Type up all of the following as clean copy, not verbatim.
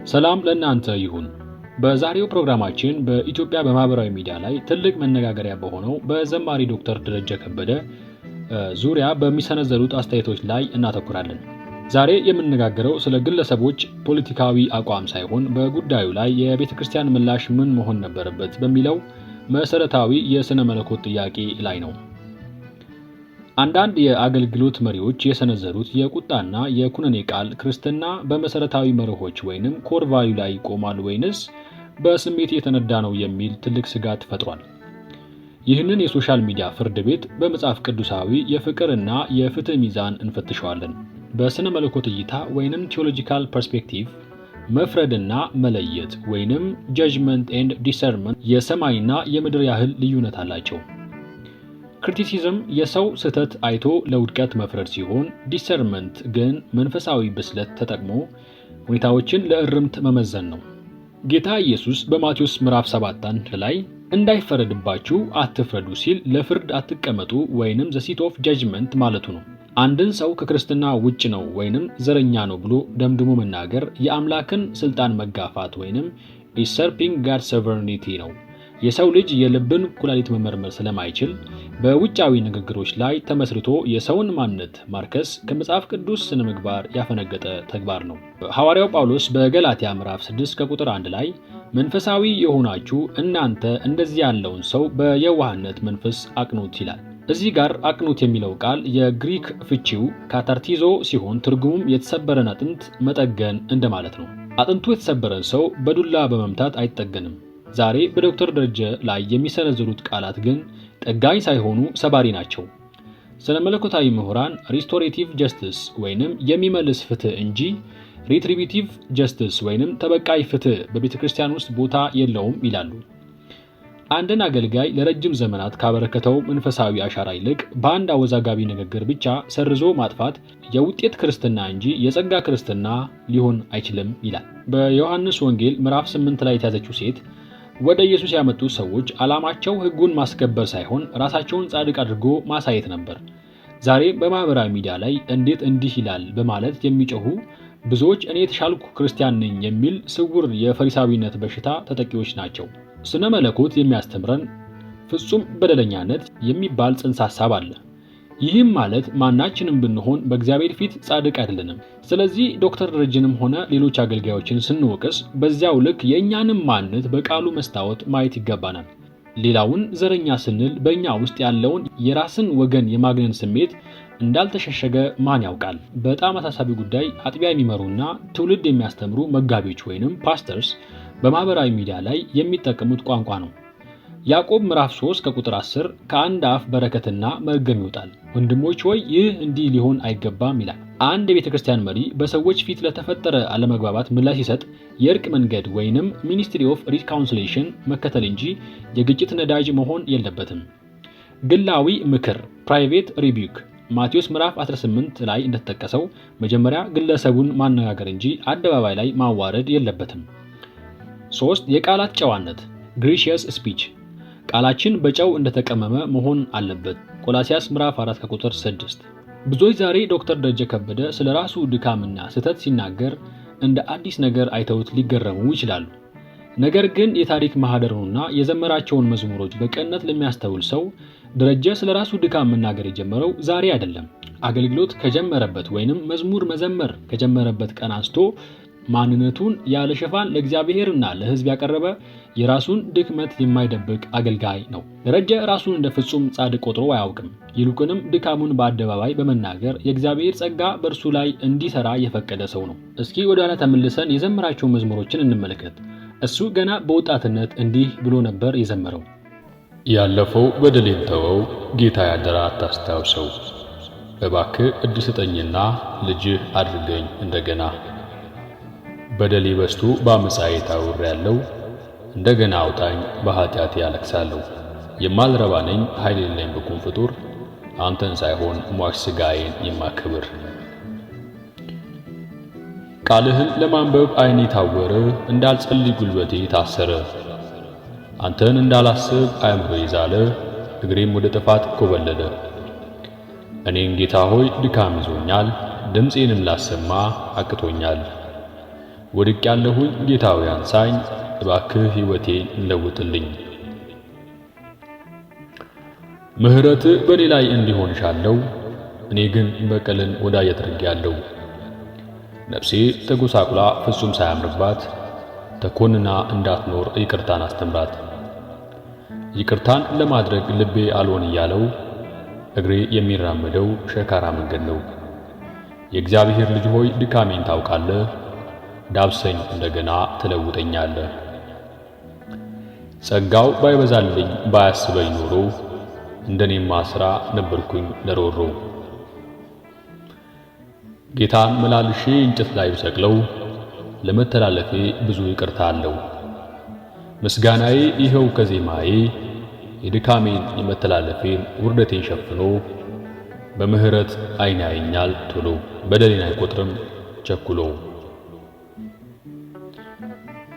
ሰላም ለእናንተ ይሁን። በዛሬው ፕሮግራማችን በኢትዮጵያ በማህበራዊ ሚዲያ ላይ ትልቅ መነጋገሪያ በሆነው በዘማሪ ዶክተር ደረጀ ከበደ ዙሪያ በሚሰነዘሩት አስተያየቶች ላይ እናተኩራለን። ዛሬ የምንነጋገረው ስለ ግለሰቦች ፖለቲካዊ አቋም ሳይሆን በጉዳዩ ላይ የቤተክርስቲያን ምላሽ ምን መሆን ነበረበት በሚለው መሰረታዊ የሥነ መለኮት ጥያቄ ላይ ነው። አንዳንድ የአገልግሎት መሪዎች የሰነዘሩት የቁጣና የኩነኔ ቃል ክርስትና በመሰረታዊ መርሆች ወይንም ኮር ቫልዩ ላይ ይቆማል ወይንስ በስሜት የተነዳ ነው የሚል ትልቅ ስጋት ፈጥሯል። ይህንን የሶሻል ሚዲያ ፍርድ ቤት በመጽሐፍ ቅዱሳዊ የፍቅርና የፍትህ ሚዛን እንፈትሸዋለን። በስነ መለኮት እይታ ወይንም ቲዮሎጂካል ፐርስፔክቲቭ መፍረድና መለየት ወይንም ጀጅመንት ኤንድ ዲሰርመንት የሰማይና የምድር ያህል ልዩነት አላቸው። ክሪቲሲዝም የሰው ስህተት አይቶ ለውድቀት መፍረድ ሲሆን ዲሰርመንት ግን መንፈሳዊ ብስለት ተጠቅሞ ሁኔታዎችን ለእርምት መመዘን ነው። ጌታ ኢየሱስ በማቴዎስ ምዕራፍ 7 ላይ እንዳይፈረድባችሁ አትፍረዱ ሲል ለፍርድ አትቀመጡ ወይንም ዘ ሲት ኦፍ ጀጅመንት ማለቱ ነው። አንድን ሰው ከክርስትና ውጭ ነው ወይንም ዘረኛ ነው ብሎ ደምድሞ መናገር የአምላክን ስልጣን መጋፋት ወይንም ዩሰርፒንግ ጋድ ሶቨሬኒቲ ነው። የሰው ልጅ የልብን ኩላሊት መመርመር ስለማይችል በውጫዊ ንግግሮች ላይ ተመስርቶ የሰውን ማንነት ማርከስ ከመጽሐፍ ቅዱስ ስነ ምግባር ያፈነገጠ ተግባር ነው። ሐዋርያው ጳውሎስ በገላትያ ምዕራፍ 6 ከቁጥር 1 ላይ መንፈሳዊ የሆናችሁ እናንተ እንደዚህ ያለውን ሰው በየዋህነት መንፈስ አቅኑት ይላል። እዚህ ጋር አቅኑት የሚለው ቃል የግሪክ ፍቺው ካታርቲዞ ሲሆን ትርጉሙም የተሰበረን አጥንት መጠገን እንደማለት ነው። አጥንቱ የተሰበረን ሰው በዱላ በመምታት አይጠገንም። ዛሬ በዶክተር ደረጀ ላይ የሚሰነዘሩት ቃላት ግን ጠጋኝ ሳይሆኑ ሰባሪ ናቸው። ስለ መለኮታዊ ምሁራን ሪስቶሬቲቭ ጀስቲስ ወይንም የሚመልስ ፍትህ እንጂ ሪትሪቢቲቭ ጀስቲስ ወይንም ተበቃይ ፍትህ በቤተክርስቲያን ውስጥ ቦታ የለውም ይላሉ። አንድን አገልጋይ ለረጅም ዘመናት ካበረከተው መንፈሳዊ አሻራ ይልቅ በአንድ አወዛጋቢ ንግግር ብቻ ሰርዞ ማጥፋት የውጤት ክርስትና እንጂ የጸጋ ክርስትና ሊሆን አይችልም ይላል። በዮሐንስ ወንጌል ምዕራፍ 8 ላይ የተያዘችው ሴት ወደ ኢየሱስ ያመጡ ሰዎች ዓላማቸው ሕጉን ማስከበር ሳይሆን ራሳቸውን ጻድቅ አድርጎ ማሳየት ነበር። ዛሬ በማህበራዊ ሚዲያ ላይ እንዴት እንዲህ ይላል በማለት የሚጮሁ ብዙዎች እኔ የተሻልኩ ክርስቲያን ነኝ የሚል ስውር የፈሪሳዊነት በሽታ ተጠቂዎች ናቸው። ስነ መለኮት የሚያስተምረን ፍጹም በደለኛነት የሚባል ጽንሰ ሐሳብ አለ። ይህም ማለት ማናችንም ብንሆን በእግዚአብሔር ፊት ጻድቅ አይደለንም። ስለዚህ ዶክተር ደረጀንም ሆነ ሌሎች አገልጋዮችን ስንወቅስ በዚያው ልክ የእኛንም ማንነት በቃሉ መስታወት ማየት ይገባናል። ሌላውን ዘረኛ ስንል በእኛ ውስጥ ያለውን የራስን ወገን የማግነን ስሜት እንዳልተሸሸገ ማን ያውቃል? በጣም አሳሳቢ ጉዳይ አጥቢያ የሚመሩና ትውልድ የሚያስተምሩ መጋቢዎች ወይንም ፓስተርስ በማህበራዊ ሚዲያ ላይ የሚጠቀሙት ቋንቋ ነው። ያዕቆብ ምዕራፍ 3 ከቁጥር 10 ከአንድ አፍ በረከትና መርገም ይወጣል፣ ወንድሞች ሆይ ይህ እንዲህ ሊሆን አይገባም ይላል። አንድ የቤተክርስቲያን መሪ በሰዎች ፊት ለተፈጠረ አለመግባባት ምላሽ ሲሰጥ የእርቅ መንገድ ወይንም ሚኒስትሪ ኦፍ ሪካውንሲሌሽን መከተል እንጂ የግጭት ነዳጅ መሆን የለበትም። ግላዊ ምክር ፕራይቬት ሪቢዩክ ማቴዎስ ምዕራፍ 18 ላይ እንደተጠቀሰው መጀመሪያ ግለሰቡን ማነጋገር እንጂ አደባባይ ላይ ማዋረድ የለበትም። 3 የቃላት ጨዋነት ግሬሺየስ ስፒች ቃላችን በጨው እንደተቀመመ መሆን አለበት። ቆላሲያስ ምዕራፍ 4 ከቁጥር 6። ብዙዎች ዛሬ ዶክተር ደረጀ ከበደ ስለ ራሱ ድካምና ስህተት ሲናገር እንደ አዲስ ነገር አይተውት ሊገረሙ ይችላሉ። ነገር ግን የታሪክ ማህደሩና የዘመራቸውን መዝሙሮች በቅንነት ለሚያስተውል ሰው ደረጀ ስለ ራሱ ድካም መናገር የጀመረው ዛሬ አይደለም። አገልግሎት ከጀመረበት ወይንም መዝሙር መዘመር ከጀመረበት ቀን አንስቶ ማንነቱን ያለ ሽፋን ለእግዚአብሔርና ለሕዝብ ያቀረበ የራሱን ድክመት የማይደብቅ አገልጋይ ነው። ደረጀ ራሱን እንደ ፍጹም ጻድቅ ቆጥሮ አያውቅም። ይልቁንም ድካሙን በአደባባይ በመናገር የእግዚአብሔር ጸጋ በእርሱ ላይ እንዲሰራ የፈቀደ ሰው ነው። እስኪ ወደ ኋላ ተመልሰን የዘመራቸው መዝሙሮችን እንመለከት። እሱ ገና በወጣትነት እንዲህ ብሎ ነበር የዘመረው። ያለፈው በደሌን ተወው፣ ጌታ ያደራ አታስታውሰው፣ እባክህ ዕድል ስጠኝና ልጅህ አድርገኝ እንደገና። በደሌ በዝቶ በአመፃዬ ታውሬያለሁ፣ እንደገና አውጣኝ በኃጢአቴ ያለቅሳለሁ። የማልረባ ነኝ ኃይል የለኝ ብኩን ፍጡር፣ አንተን ሳይሆን ሟች ሥጋዬን የማክብር። ቃልህን ለማንበብ ዓይኔ ታወረ፣ እንዳልጸልይ ጉልበቴ ታሰረ። አንተን እንዳላስብ አእምሮዬ ዛለ፣ እግሬም ወደ ጥፋት ኮበለለ። እኔን ጌታ ሆይ ድካም ይዞኛል፣ ድምፄንም ላሰማ አቅቶኛል። ወድቄያለሁኝ ጌታዬ አንሳኝ፣ እባክህ ሕይወቴን ለውጥልኝ። ምሕረት በኔ ላይ እንዲሆን ሻለው፣ እኔ ግን በቀልን ወዳጅ አድርጌያለሁ። ነፍሴ ተጎሳቁላ ፍጹም ሳያምርባት ተኮንና እንዳትኖር ይቅርታን አስተምራት። ይቅርታን ለማድረግ ልቤ አልሆን እያለው እግሬ የሚራመደው ሸካራ መንገድ ነው። የእግዚአብሔር ልጅ ሆይ ድካሜን ታውቃለህ፣ ዳብሰኝ እንደገና ትለውጠኛለህ። ጸጋው ባይበዛልኝ ባያስበኝ ኖሮ እንደኔማ ሥራ ነበርኩኝ ለሮሮ። ጌታን መላልሼ እንጨት ላይ ብሰቅለው ለመተላለፌ ብዙ ይቅርታ አለው። ምስጋናዬ ይኸው ከዜማዬ የድካሜን የመተላለፌን ውርደቴን ሸፍኖ በምህረት ዓይን ያየኛል ቶሎ፣ በደሌን አይቆጥርም ቸኩሎ።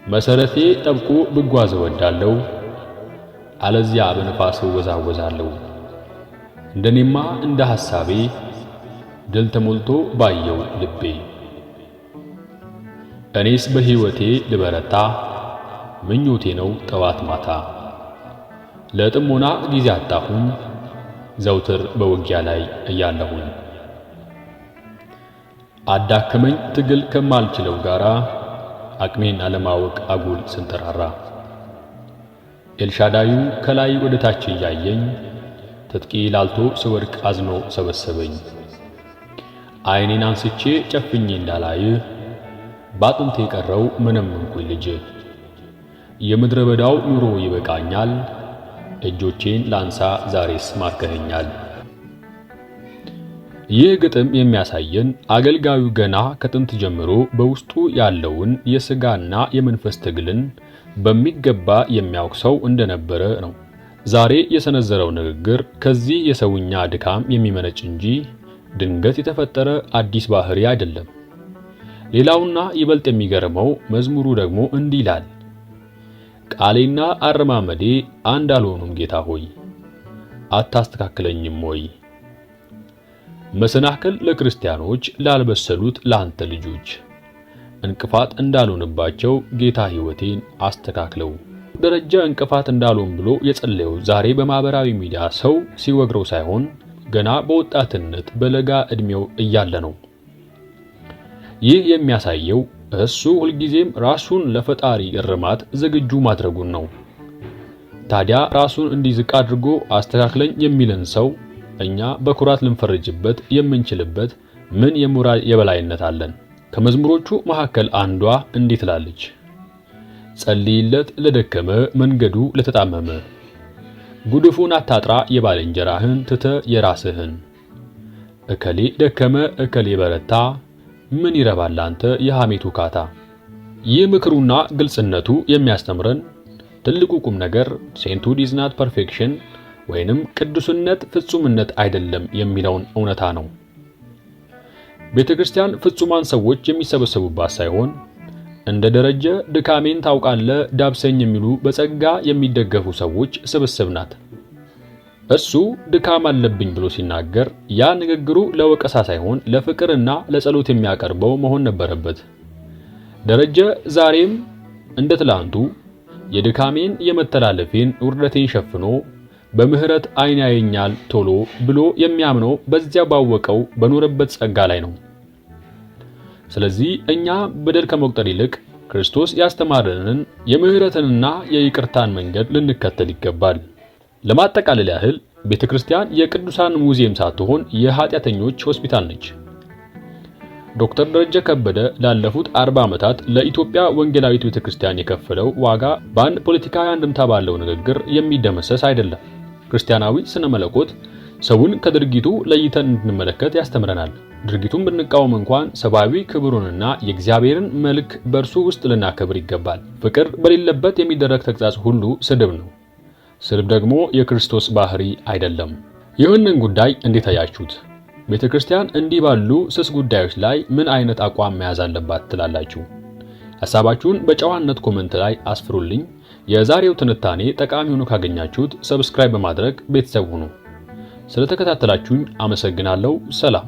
መሰረቴ ጠብቆ ብጓዝ እወዳለሁ፣ አለዚያ በነፋስ እወዛወዛለሁ። እንደኔማ እንደ ሐሳቤ ድል ተሞልቶ ባየው ልቤ። እኔስ በሕይወቴ ልበረታ ምኞቴ ነው ጠዋት ማታ። ለጥሞና ጊዜ አጣሁኝ ዘውትር በውጊያ ላይ እያለሁኝ። አዳከመኝ ትግል ከማልችለው ጋራ አቅሜን አለማወቅ አጉል ስንጠራራ። ኤልሻዳዩ ከላይ ወደ ታች እያየኝ ትጥቂ ላልቶ ስወድቅ አዝኖ ሰበሰበኝ። ዓይኔን አንስቼ ጨፍኜ እንዳላይህ ባጥንቴ የቀረው ምንም እንኩኝ ልጅ። የምድረ በዳው ኑሮ ይበቃኛል፣ እጆቼን ላንሳ ዛሬስ ማርከኸኛል። ይህ ግጥም የሚያሳየን አገልጋዩ ገና ከጥንት ጀምሮ በውስጡ ያለውን የሥጋና የመንፈስ ትግልን በሚገባ የሚያውቅ ሰው እንደነበረ ነው። ዛሬ የሰነዘረው ንግግር ከዚህ የሰውኛ ድካም የሚመነጭ እንጂ ድንገት የተፈጠረ አዲስ ባህሪ አይደለም። ሌላውና ይበልጥ የሚገርመው መዝሙሩ ደግሞ እንዲህ ይላል፣ ቃሌና አረማመዴ አንድ አልሆኑም ጌታ ሆይ አታስተካክለኝም ወይ? መሰናክል ለክርስቲያኖች ላልበሰሉት ለአንተ ልጆች እንቅፋት እንዳልሆንባቸው ጌታ ሕይወቴን አስተካክለው። ደረጃ እንቅፋት እንዳልሆን ብሎ የጸለየው ዛሬ በማህበራዊ ሚዲያ ሰው ሲወግረው ሳይሆን ገና በወጣትነት በለጋ ዕድሜው እያለ ነው። ይህ የሚያሳየው እሱ ሁልጊዜም ራሱን ለፈጣሪ እርማት ዝግጁ ማድረጉን ነው። ታዲያ ራሱን እንዲዝቅ አድርጎ አስተካክለኝ የሚልን ሰው እኛ በኩራት ልንፈርጅበት የምንችልበት ምን የሞራል የበላይነት አለን? ከመዝሙሮቹ መካከል አንዷ እንዲህ ትላለች፣ ጸልይለት ለደከመ መንገዱ ለተጣመመ፣ ጉድፉን አታጥራ የባልንጀራህን ትተ የራስህን። እከሌ ደከመ እከሌ በረታ፣ ምን ይረባል አንተ የሐሜቱ ካታ። ይህ ምክሩና ግልጽነቱ የሚያስተምረን ትልቁ ቁም ነገር ሴንቱድ ኢዝ ናት ፐርፌክሽን ወይንም ቅዱስነት ፍጹምነት አይደለም የሚለውን እውነታ ነው። ቤተክርስቲያን ፍጹማን ሰዎች የሚሰበሰቡባት ሳይሆን እንደ ደረጀ ድካሜን ታውቃለህ ዳብሰኝ የሚሉ በጸጋ የሚደገፉ ሰዎች ስብስብ ናት። እሱ ድካም አለብኝ ብሎ ሲናገር ያ ንግግሩ ለወቀሳ ሳይሆን ለፍቅርና ለጸሎት የሚያቀርበው መሆን ነበረበት። ደረጀ ዛሬም እንደ ትላንቱ የድካሜን የመተላለፌን ውርደቴን ሸፍኖ በምህረት ዓይን ያየኛል ቶሎ ብሎ የሚያምነው በዚያ ባወቀው በኖረበት ጸጋ ላይ ነው። ስለዚህ እኛ በደል ከመቁጠር ይልቅ ክርስቶስ ያስተማረንን የምህረትንና የይቅርታን መንገድ ልንከተል ይገባል። ለማጠቃለል ያህል ቤተክርስቲያን የቅዱሳን ሙዚየም ሳትሆን የኃጢአተኞች ሆስፒታል ነች። ዶክተር ደረጀ ከበደ ላለፉት 40 ዓመታት ለኢትዮጵያ ወንጌላዊት ቤተክርስቲያን የከፈለው ዋጋ በአንድ ፖለቲካዊ አንድምታ ባለው ንግግር የሚደመሰስ አይደለም። ክርስቲያናዊ ስነ መለኮት ሰውን ከድርጊቱ ለይተን እንድንመለከት ያስተምረናል። ድርጊቱን ብንቃወም እንኳን ሰብአዊ ክብሩንና የእግዚአብሔርን መልክ በእርሱ ውስጥ ልናከብር ይገባል። ፍቅር በሌለበት የሚደረግ ተግሣጽ ሁሉ ስድብ ነው። ስድብ ደግሞ የክርስቶስ ባህሪ አይደለም። ይህንን ጉዳይ እንዴት አያችሁት? ቤተክርስቲያን እንዲህ ባሉ ስስ ጉዳዮች ላይ ምን አይነት አቋም መያዝ አለባት ትላላችሁ? ሐሳባችሁን በጨዋነት ኮሜንት ላይ አስፍሩልኝ። የዛሬው ትንታኔ ጠቃሚ ሆኖ ካገኛችሁት ሰብስክራይብ በማድረግ ቤተሰብ ሁኑ። ስለተከታተላችሁኝ አመሰግናለሁ። ሰላም።